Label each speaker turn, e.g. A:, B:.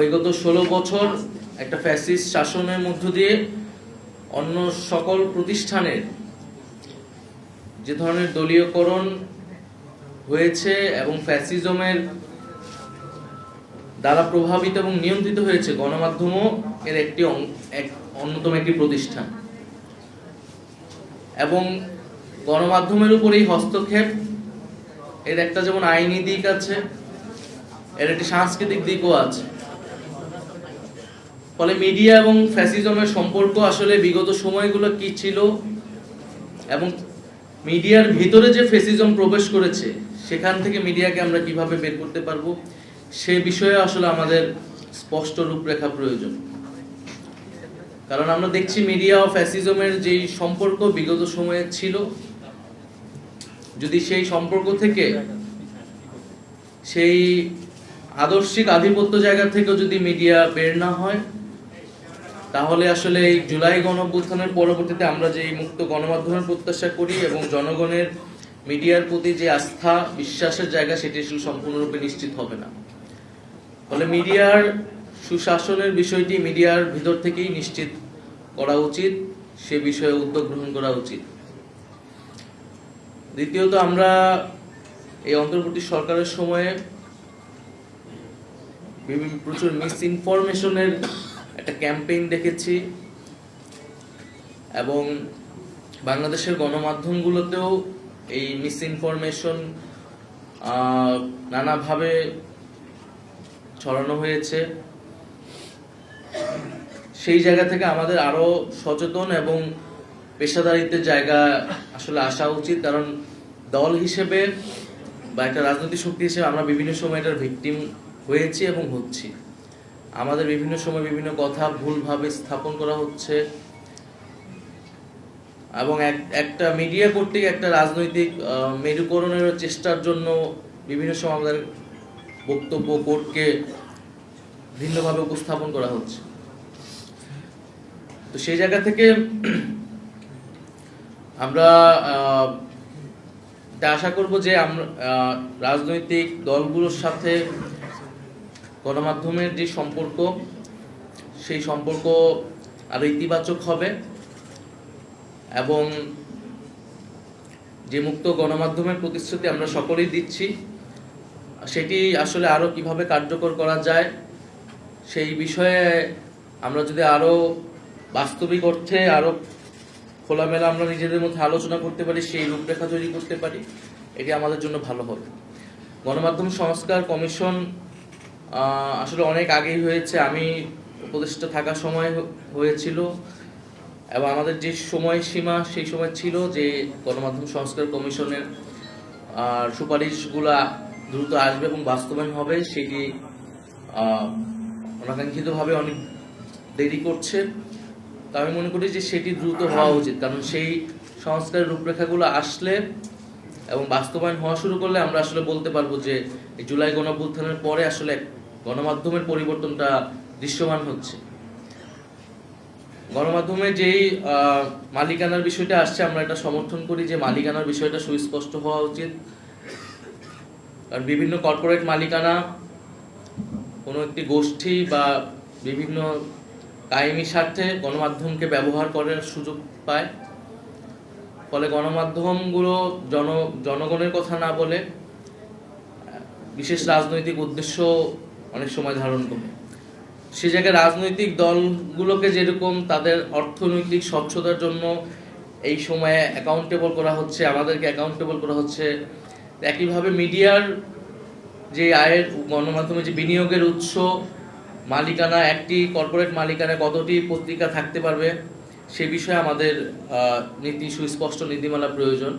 A: বিগত 16 বছর একটা ফ্যাসিস্ট শাসনের মধ্য দিয়ে অন্য সকল প্রতিষ্ঠানের যে ধরনের দলীয়করণ হয়েছে এবং ফ্যাসিজমের দ্বারা প্রভাবিত এবং নিয়ন্ত্রিত হয়েছে, গণমাধ্যমও এর অন্যতম একটি প্রতিষ্ঠান। এবং গণমাধ্যমের উপর এই হস্তক্ষেপ এর একটা যেমন আইনি দিক আছে, এর একটি সাংস্কৃতিক দিকও আছে। ফলে মিডিয়া এবং ফ্যাসিজমের সম্পর্ক আসলে বিগত সময়গুলো কি ছিল এবং মিডিয়ার ভিতরে যে ফ্যাসিজম প্রবেশ করেছে সেখান থেকে মিডিয়াকে আমরা কিভাবে বের করতে পারবো, সে বিষয়ে আসলে আমাদের স্পষ্ট রূপরেখা প্রয়োজন। কারণ আমরা দেখছি মিডিয়া ও ফ্যাসিজমের যেই সম্পর্ক বিগত সময়ে ছিল, যদি সেই সম্পর্ক থেকে, সেই আদর্শিক আধিপত্য জায়গা থেকে যদি মিডিয়া বের না হয়, তাহলে আসলে এই জুলাই গণঅভ্যুত্থানের পরবর্তীতে আমরা যে মুক্ত গণমাধ্যমের প্রত্যাশা করি এবং জনগণের মিডিয়ার প্রতি যে আস্থা বিশ্বাসের জায়গা, সেটি আসলে সম্পূর্ণরূপে নিশ্চিত হবে না। ফলে মিডিয়ার সুশাসনের বিষয়টি মিডিয়ার ভিতর থেকেই নিশ্চিত করা উচিত, সে বিষয়ে উদ্যোগ গ্রহণ করা উচিত। দ্বিতীয়ত, আমরা এই অন্তর্বর্তী সরকারের সময়ে প্রচুর মিস ইনফরমেশনের একটা ক্যাম্পেইন দেখেছি এবং বাংলাদেশের গণমাধ্যমগুলোতেও এই মিস ইনফরমেশন নানাভাবে ছড়ানো হয়েছে। সেই জায়গা থেকে আমাদের আরো সচেতন এবং পেশাদারিত্বের জায়গা আসলে আসা উচিত। কারণ দল হিসেবে বা একটা রাজনৈতিক শক্তি হিসেবে আমরা বিভিন্ন সময় এটার ভিকটিম হয়েছি এবং হচ্ছি। আমাদের বিভিন্ন সময় বিভিন্ন কথা ভুলভাবে স্থাপন করা হচ্ছে এবং একটা মিডিয়া কর্তৃক একটা রাজনৈতিক মেরুকরণের চেষ্টার জন্য বিভিন্ন সময় আমাদের বক্তব্য কোর্টকে ভিন্নভাবে উপস্থাপন করা হচ্ছে। তো সেই জায়গা থেকে আমরা আশা করব যে আমরা রাজনৈতিক দলগুলোর সাথে গণমাধ্যমের যে সম্পর্ক, সেই সম্পর্ক আরো ইতিবাচক হবে এবং যে মুক্ত গণমাধ্যমের প্রতিশ্রুতি আমরা সকলেই দিচ্ছি, সেটি আসলে আরো কিভাবে কার্যকর করা যায় সেই বিষয়ে আমরা যদি আরো বাস্তবিক অর্থে আরো খোলামেলা আমরা নিজেদের মধ্যে আলোচনা করতে পারি, সেই রূপরেখা তৈরি করতে পারি, এটি আমাদের জন্য ভালো হবে। গণমাধ্যম সংস্কার কমিশন আসলে অনেক আগেই হয়েছে, আমি উপদেষ্টা থাকার সময় হয়েছিল এবং আমাদের যে সময়সীমা সেই সময় ছিল যে গণমাধ্যম সংস্কার কমিশনের সুপারিশগুলা দ্রুত আসবে এবং বাস্তবায়ন হবে, সেটি অনাকাঙ্ক্ষিতভাবে অনেক দেরি করছে। তা আমি মনে করি যে সেটি দ্রুত হওয়া উচিত, কারণ সেই সংস্কারের রূপরেখাগুলো আসলে এবং বাস্তবায়ন হওয়া শুরু করলে আমরা আসলে বলতে পারবো যে জুলাই গণঅভ্যুত্থানের পরে আসলে গণমাধ্যমের পরিবর্তনটা দৃশ্যমান হচ্ছে। গণমাধ্যমে যেই মালিকানার বিষয়টা আসছে, আমরা এটা সমর্থন করি যে মালিকানার বিষয়টা সুস্পষ্ট হওয়া উচিত। কারণ বিভিন্ন কর্পোরেট মালিকানা কোনো একটি গোষ্ঠী বা বিভিন্ন কায়েমি স্বার্থে গণমাধ্যমকে ব্যবহার করার সুযোগ পায়। ফলে গণমাধ্যমগুলো জনগণের কথা না বলে বিশেষ রাজনৈতিক উদ্দেশ্য অনেক সময় ধারণ করে। সে জায়গায় রাজনৈতিক দলগুলোকে যেরকম তাদের অর্থনৈতিক স্বচ্ছতার জন্য এই সময়ে অ্যাকাউন্টেবল করা হচ্ছে, আমাদেরকে অ্যাকাউন্টেবল করা হচ্ছে, একইভাবে মিডিয়ার যে আয়ের, গণমাধ্যমে যে বিনিয়োগের উৎস, মালিকানা, একটি কর্পোরেট মালিকানায় কতটি পত্রিকা থাকতে পারবে, সে বিষয়ে আমাদের সুস্পষ্ট নীতিমালা প্রয়োজন।